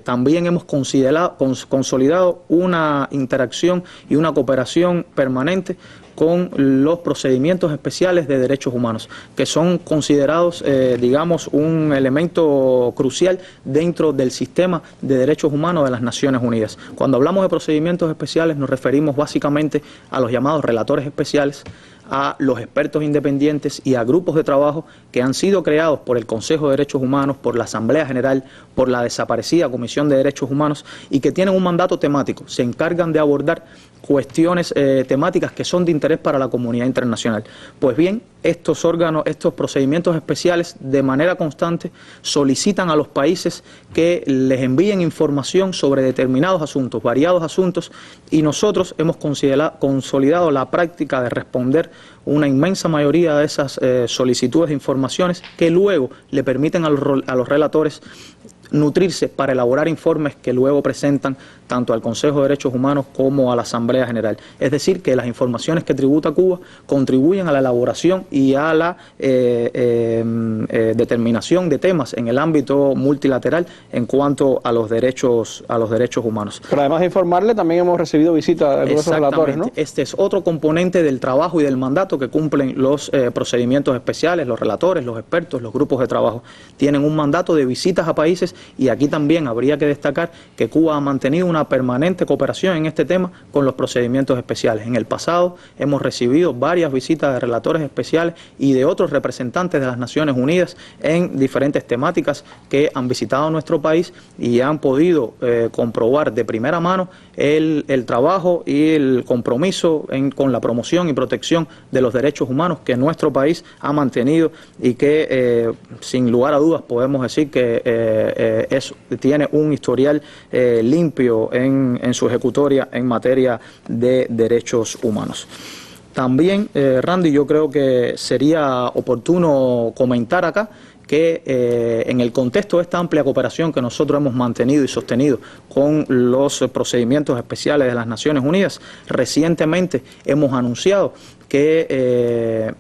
también hemos consolidado una interacción y una cooperación permanente con los procedimientos especiales de derechos humanos, que son considerados, digamos, un elemento crucial dentro del sistema de derechos humanos de las Naciones Unidas. Cuando hablamos de procedimientos especiales nos referimos básicamente a los llamados relatores especiales, a los expertos independientes y a grupos de trabajo que han sido creados por el Consejo de Derechos Humanos, por la Asamblea General, por la desaparecida Comisión de Derechos Humanos y que tienen un mandato temático, se encargan de abordar cuestiones temáticas que son de interés para la comunidad internacional. Pues bien, estos órganos, estos procedimientos especiales de manera constante solicitan a los países que les envíen información sobre determinados asuntos, variados asuntos, y nosotros hemos consolidado la práctica de responder una inmensa mayoría de esas solicitudes de informaciones que luego le permiten a los relatores nutrirse para elaborar informes que luego presentan tanto al Consejo de Derechos Humanos como a la Asamblea General. Es decir, que las informaciones que tributa Cuba contribuyen a la elaboración y a la determinación de temas en el ámbito multilateral en cuanto a los derechos humanos. Pero además de informarle, también hemos recibido visitas de algunos relatores, ¿no? Este es otro componente del trabajo y del mandato que cumplen los procedimientos especiales, los relatores, los expertos, los grupos de trabajo. Tienen un mandato de visitas a países y aquí también habría que destacar que Cuba ha mantenido una permanente cooperación en este tema con los procedimientos especiales. En el pasado hemos recibido varias visitas de relatores especiales y de otros representantes de las Naciones Unidas en diferentes temáticas que han visitado nuestro país y han podido comprobar de primera mano el trabajo y el compromiso con la promoción y protección de los derechos humanos que nuestro país ha mantenido y que sin lugar a dudas podemos decir que tiene un historial limpio en su ejecutoria en materia de derechos humanos. También, Randy, yo creo que sería oportuno comentar acá que en el contexto de esta amplia cooperación que nosotros hemos mantenido y sostenido con los procedimientos especiales de las Naciones Unidas, recientemente hemos anunciado que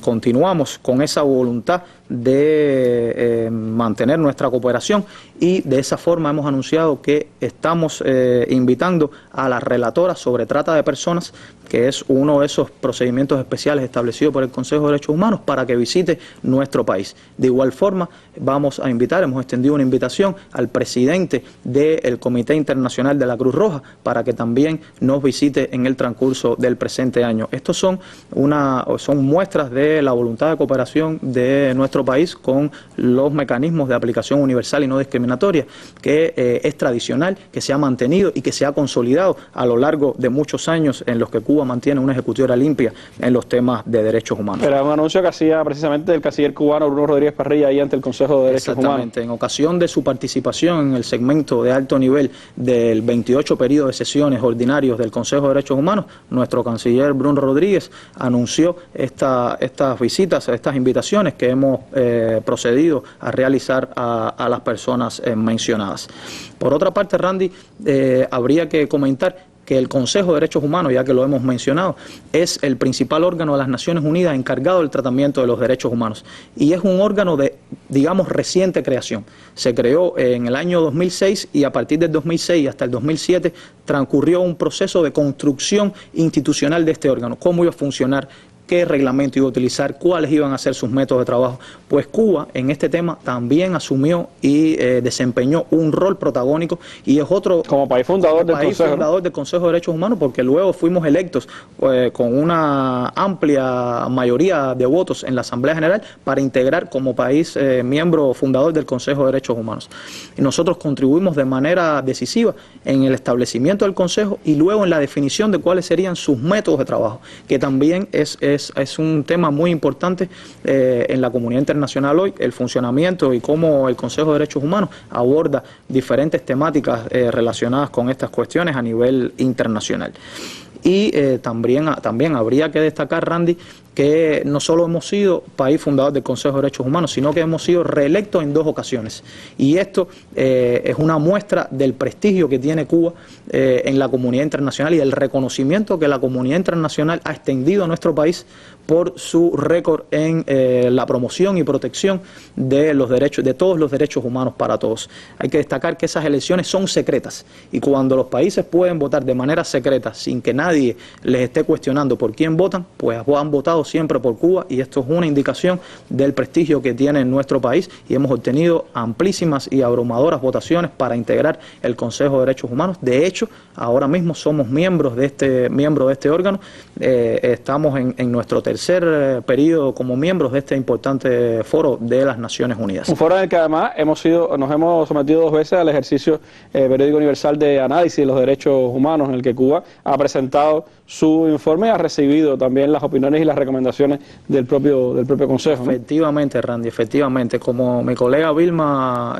continuamos con esa voluntad de mantener nuestra cooperación y de esa forma hemos anunciado que estamos invitando a la relatora sobre trata de personas, que es uno de esos procedimientos especiales establecidos por el Consejo de Derechos Humanos, para que visite nuestro país. De igual forma vamos a invitar, hemos extendido una invitación al presidente del Comité Internacional de la Cruz Roja para que también nos visite en el transcurso del presente año. Estos son muestras de la voluntad de cooperación de nuestro país con los mecanismos de aplicación universal y no discriminatoria, que es tradicional, que se ha mantenido y que se ha consolidado a lo largo de muchos años en los que Cuba mantiene una ejecutoria limpia en los temas de derechos humanos. Era un anuncio que hacía precisamente el canciller cubano Bruno Rodríguez Parrilla ahí ante el Consejo de Derechos Humanos. Exactamente, en ocasión de su participación en el segmento de alto nivel del 28 periodo de sesiones ordinarios del Consejo de Derechos Humanos, nuestro canciller Bruno Rodríguez anunció estas visitas, estas invitaciones que hemos procedido a realizar a las personas mencionadas. Por otra parte, Randy, habría que comentar que el Consejo de Derechos Humanos, ya que lo hemos mencionado, es el principal órgano de las Naciones Unidas encargado del tratamiento de los derechos humanos y es un órgano de, digamos, reciente creación. Se creó en el año 2006 y a partir del 2006 hasta el 2007 transcurrió un proceso de construcción institucional de este órgano, cómo iba a funcionar, qué reglamento iba a utilizar, cuáles iban a ser sus métodos de trabajo. Pues Cuba en este tema también asumió y desempeñó un rol protagónico, y es otro como país fundador del Consejo de Derechos Humanos, porque luego fuimos electos con una amplia mayoría de votos en la Asamblea General para integrar como país miembro fundador del Consejo de Derechos Humanos. Y nosotros contribuimos de manera decisiva en el establecimiento del Consejo y luego en la definición de cuáles serían sus métodos de trabajo, que también es un tema muy importante en la comunidad internacional hoy, el funcionamiento y cómo el Consejo de Derechos Humanos aborda diferentes temáticas relacionadas con estas cuestiones a nivel internacional. Y también habría que destacar, Randy, que no solo hemos sido país fundador del Consejo de Derechos Humanos, sino que hemos sido reelectos en 2 ocasiones. Y esto es una muestra del prestigio que tiene Cuba en la comunidad internacional y del reconocimiento que la comunidad internacional ha extendido a nuestro país por su récord en la promoción y protección de los derechos, de todos los derechos humanos para todos. Hay que destacar que esas elecciones son secretas, y cuando los países pueden votar de manera secreta sin que nadie les esté cuestionando por quién votan, pues han votado siempre por Cuba, y esto es una indicación del prestigio que tiene nuestro país, y hemos obtenido amplísimas y abrumadoras votaciones para integrar el Consejo de Derechos Humanos. De hecho, ahora mismo somos miembros de este órgano, estamos en nuestro tercer periodo como miembros de este importante foro de las Naciones Unidas. Un foro en el que además nos hemos sometido 2 veces al ejercicio periódico universal de análisis de los derechos humanos, en el que Cuba ha presentado su informe y ha recibido también las opiniones y las recomendaciones del propio Consejo, ¿no? Efectivamente, Randy, efectivamente. Como mi colega Vilma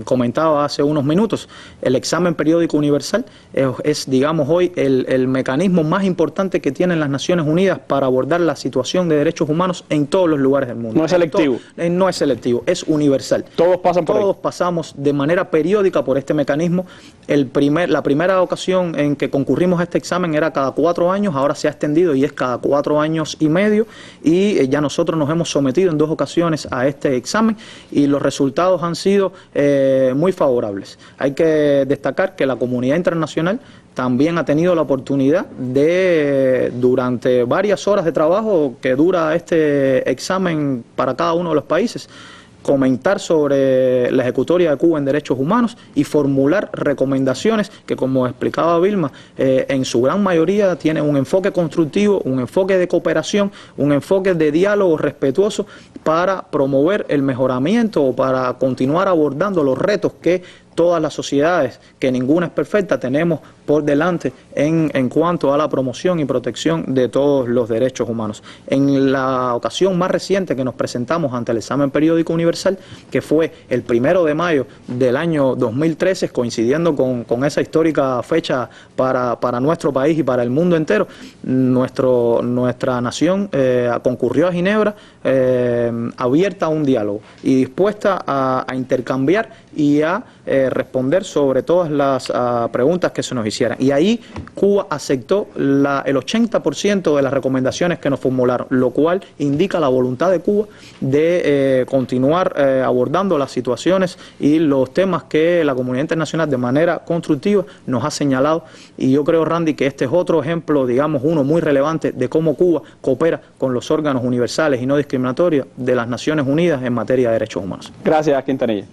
comentaba hace unos minutos, el examen periódico universal es, digamos, hoy el mecanismo más importante que tienen las Naciones Unidas para abordar la situación de derechos humanos en todos los lugares del mundo. No es selectivo. No es selectivo, es universal. Todos pasan por ahí. Todos pasamos de manera periódica por este mecanismo. La primera ocasión en que concurrimos a este examen era cada 4 años, ahora se ha extendido y es cada 4 años y medio, y ya nosotros nos hemos sometido en 2 ocasiones a este examen y los resultados han sido muy favorables. Hay que destacar que la comunidad internacional también ha tenido la oportunidad de, durante varias horas de trabajo que dura este examen para cada uno de los países, comentar sobre la ejecutoria de Cuba en derechos humanos y formular recomendaciones que, como explicaba Vilma, en su gran mayoría tienen un enfoque constructivo, un enfoque de cooperación, un enfoque de diálogo respetuoso para promover el mejoramiento o para continuar abordando los retos que todas las sociedades, que ninguna es perfecta, tenemos por delante en cuanto a la promoción y protección de todos los derechos humanos. En la ocasión más reciente que nos presentamos ante el examen periódico universal, que fue el 1 de mayo del año 2013, coincidiendo con esa histórica fecha para nuestro país y para el mundo entero, nuestra nación concurrió a Ginebra abierta a un diálogo y dispuesta a intercambiar y a responder sobre todas las preguntas que se nos hicieran. Y ahí Cuba aceptó el 80% de las recomendaciones que nos formularon, lo cual indica la voluntad de Cuba de continuar abordando las situaciones y los temas que la comunidad internacional de manera constructiva nos ha señalado. Y yo creo, Randy, que este es otro ejemplo, digamos, uno muy relevante de cómo Cuba coopera con los órganos universales y no discriminatorios de las Naciones Unidas en materia de derechos humanos. Gracias, Quintanilla.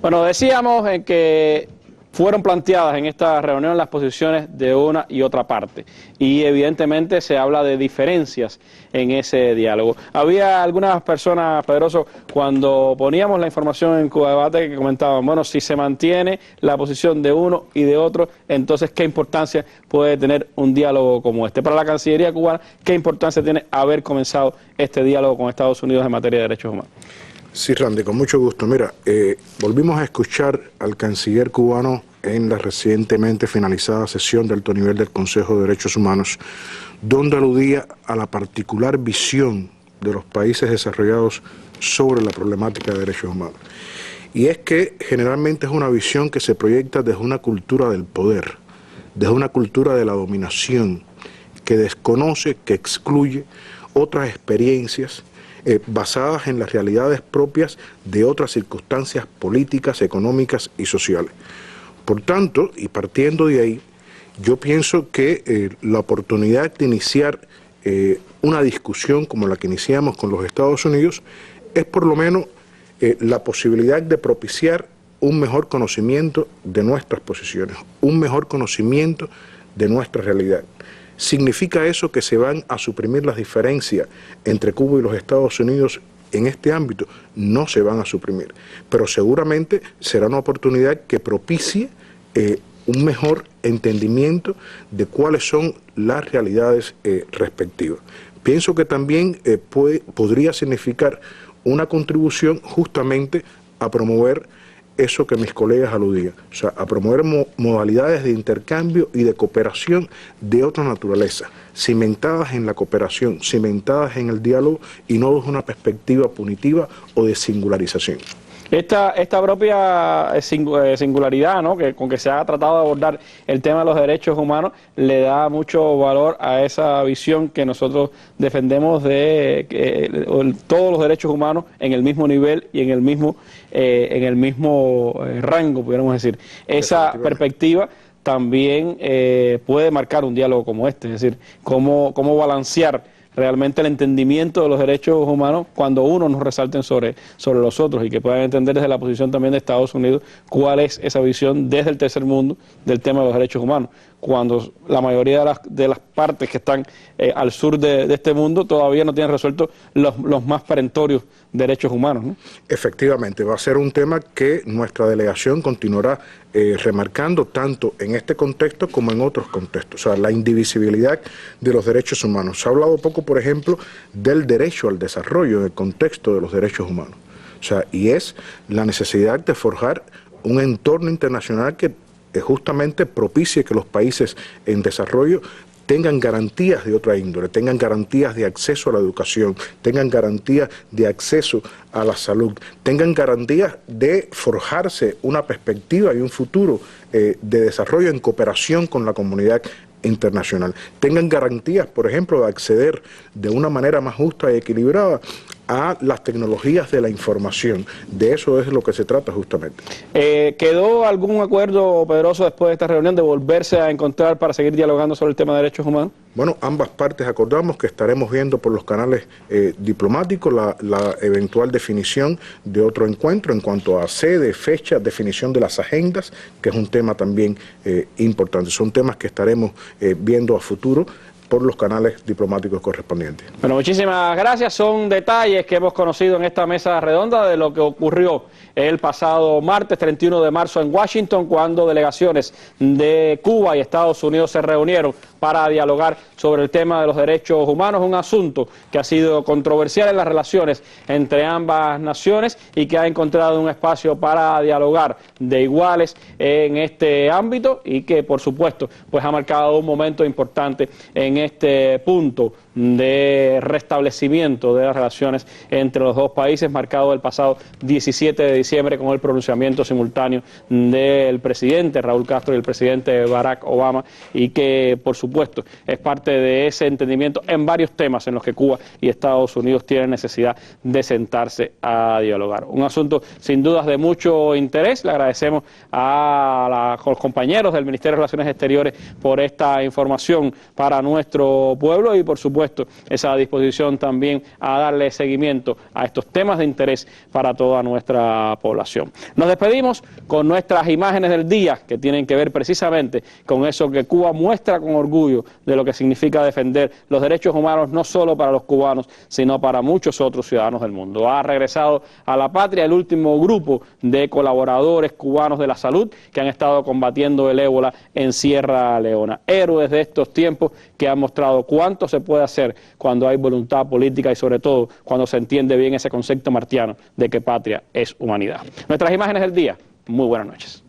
Bueno, decíamos en que fueron planteadas en esta reunión las posiciones de una y otra parte y evidentemente se habla de diferencias en ese diálogo. Había algunas personas, Pedroso, cuando poníamos la información en Cuba Debate, que comentaban, bueno, si se mantiene la posición de uno y de otro, entonces ¿qué importancia puede tener un diálogo como este? Para la Cancillería cubana, ¿qué importancia tiene haber comenzado este diálogo con Estados Unidos en materia de derechos humanos? Sí, Randy, con mucho gusto. Mira, volvimos a escuchar al canciller cubano en la recientemente finalizada sesión de alto nivel del Consejo de Derechos Humanos, donde aludía a la particular visión de los países desarrollados sobre la problemática de derechos humanos. Y es que generalmente es una visión que se proyecta desde una cultura del poder, desde una cultura de la dominación, que desconoce, que excluye otras experiencias basadas en las realidades propias de otras circunstancias políticas, económicas y sociales. Por tanto, y partiendo de ahí, yo pienso que la oportunidad de iniciar una discusión como la que iniciamos con los Estados Unidos es por lo menos la posibilidad de propiciar un mejor conocimiento de nuestras posiciones, un mejor conocimiento de nuestra realidad. ¿Significa eso que se van a suprimir las diferencias entre Cuba y los Estados Unidos en este ámbito? No se van a suprimir, pero seguramente será una oportunidad que propicie un mejor entendimiento de cuáles son las realidades respectivas. Pienso que también podría significar una contribución justamente a promover eso que mis colegas aludían, o sea, a promover modalidades de intercambio y de cooperación de otra naturaleza, cimentadas en la cooperación, cimentadas en el diálogo y no desde una perspectiva punitiva o de singularización. Esta propia singularidad, ¿no?, con que se ha tratado de abordar el tema de los derechos humanos le da mucho valor a esa visión que nosotros defendemos de todos los derechos humanos en el mismo nivel y en el mismo rango, pudiéramos decir. Esa perspectiva también puede marcar un diálogo como este, es decir, cómo balancear realmente el entendimiento de los derechos humanos cuando unos nos resalten sobre los otros y que puedan entender desde la posición también de Estados Unidos cuál es esa visión desde el tercer mundo del tema de los derechos humanos, cuando la mayoría de las partes que están al sur de este mundo todavía no tienen resueltos los más perentorios derechos humanos, ¿no? Efectivamente, va a ser un tema que nuestra delegación continuará remarcando tanto en este contexto como en otros contextos, o sea, la indivisibilidad de los derechos humanos. Se ha hablado poco, por ejemplo, del derecho al desarrollo en el contexto de los derechos humanos, o sea, y es la necesidad de forjar un entorno internacional que justamente propicie que los países en desarrollo tengan garantías de otra índole, tengan garantías de acceso a la educación, tengan garantías de acceso a la salud, tengan garantías de forjarse una perspectiva y un futuro de desarrollo en cooperación con la comunidad internacional, tengan garantías, por ejemplo, de acceder de una manera más justa y equilibrada a las tecnologías de la información. De eso es lo que se trata justamente. ¿Quedó algún acuerdo, Pedroso, después de esta reunión de volverse a encontrar para seguir dialogando sobre el tema de derechos humanos? Bueno, ambas partes acordamos que estaremos viendo por los canales diplomáticos la eventual definición de otro encuentro en cuanto a sede, fecha, definición de las agendas, que es un tema también importante. Son temas que estaremos viendo a futuro por los canales diplomáticos correspondientes. Bueno, muchísimas gracias. Son detalles que hemos conocido en esta mesa redonda de lo que ocurrió el pasado martes 31 de marzo en Washington, cuando delegaciones de Cuba y Estados Unidos se reunieron para dialogar sobre el tema de los derechos humanos, un asunto que ha sido controversial en las relaciones entre ambas naciones y que ha encontrado un espacio para dialogar de iguales en este ámbito y que, por supuesto, pues ha marcado un momento importante en este punto de restablecimiento de las relaciones entre los dos países, marcado el pasado 17 de diciembre con el pronunciamiento simultáneo del presidente Raúl Castro y el presidente Barack Obama, y que por supuesto es parte de ese entendimiento en varios temas en los que Cuba y Estados Unidos tienen necesidad de sentarse a dialogar. Un asunto sin dudas de mucho interés. Le agradecemos a los compañeros del Ministerio de Relaciones Exteriores por esta información para nuestro pueblo y por supuesto esa disposición también a darle seguimiento a estos temas de interés para toda nuestra población. Nos despedimos con nuestras imágenes del día, que tienen que ver precisamente con eso que Cuba muestra con orgullo de lo que significa defender los derechos humanos no solo para los cubanos, sino para muchos otros ciudadanos del mundo. Ha regresado a la patria el último grupo de colaboradores cubanos de la salud que han estado combatiendo el ébola en Sierra Leona. Héroes de estos tiempos que han mostrado cuánto se puede hacer cuando hay voluntad política y sobre todo cuando se entiende bien ese concepto martiano de que patria es humanidad. Nuestras imágenes del día. Muy buenas noches.